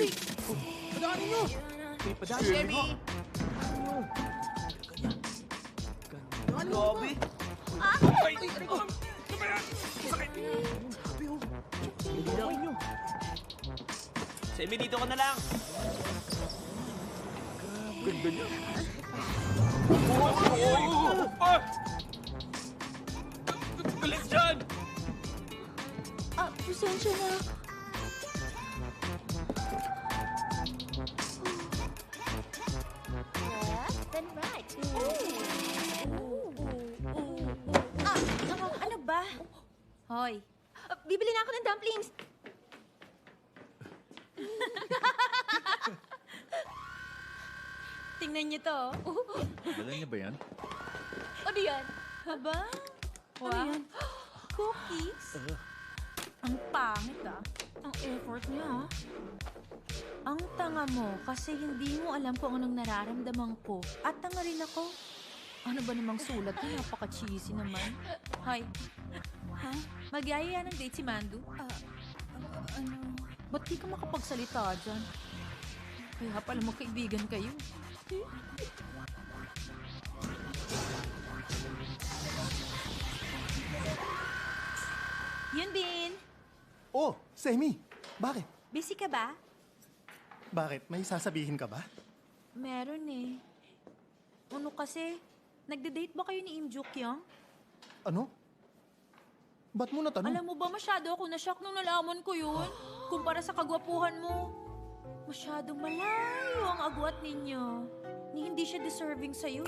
Dali! Padaanin nyo! Padaanin nyo! Semi! Padaanin nyo! Grabe! Ay! Aray ko! Grabe oh! Padaanin nyo! Semi, dito ka na lang! Ganda niya! Galit dyan! Pasensya na. Left and right. Ano ba? Hoy, bibili na ako ng dumplings. Tingnan niyo to. Dala niya ba yan? Ano yan? Haba? Wow. Cookies? Ang pangit Ang effort niya Ang tanga mo kasi hindi mo alam kung anong nararamdaman ko. At tanga rin ako. Ano ba namang sulat niya? Napaka-cheesy naman. Hoy. Ha? Magyaya ng date si Mandu? Ano? Ba't di ka makapagsalita dyan? Kaya pala magkaibigan kayo. Yun din. Oh, Semi! Bakit? Busy ka ba? Bakit? May sasabihin ka ba? Meron eh. Ano kasi? Nagde-date ba kayo ni Im Juk Young? Ano? Ba't mo natanong? Alam mo ba, masyado ako na-shock nung nalaman ko yun. Kumpara sa kagwapuhan mo. Masyadong malayo ang agwat ninyo. Ni hindi siya deserving sa'yo.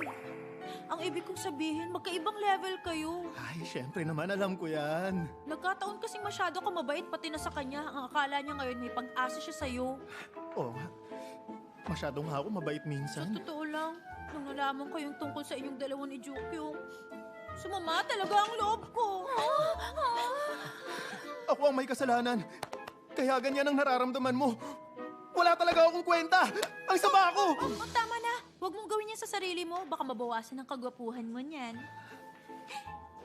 Ang ibig kong sabihin, magkaibang level kayo. Ay, syempre naman alam ko yan. Nagkataon kasing masyado ka mabait pati na sa kanya. Ang akala niya ngayon may pag-asa siya sa'yo. Oo nga. Masyadong ako mabait Sa minsan. totoo lang, nung nalaman ko yung tungkol sa inyong dalawa ni Jukyung, sumama talaga ang loob ko. Ako ang may kasalanan. Kaya ganyan ang nararamdaman mo. Wala talaga akong kwenta. Ang sama ko. Oh, tama na. Huwag mong gawin yan sa sarili mo. Baka mabawasan ang kagwapuhan mo niyan.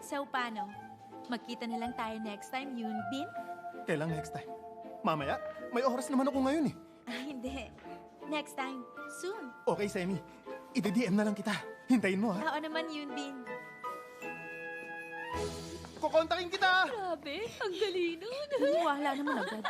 So, paano? Magkita na lang tayo next time, Yoon Bin? Kailang next time? Mamaya? May oras naman ako ngayon eh. Hindi. Next time. Soon. Okay, Semi. I-DM na lang kita. Hintayin mo ha. Oo naman, Yoon Bin. Kukontakin kita! Grabe, ang dali nun. Wala naman agad.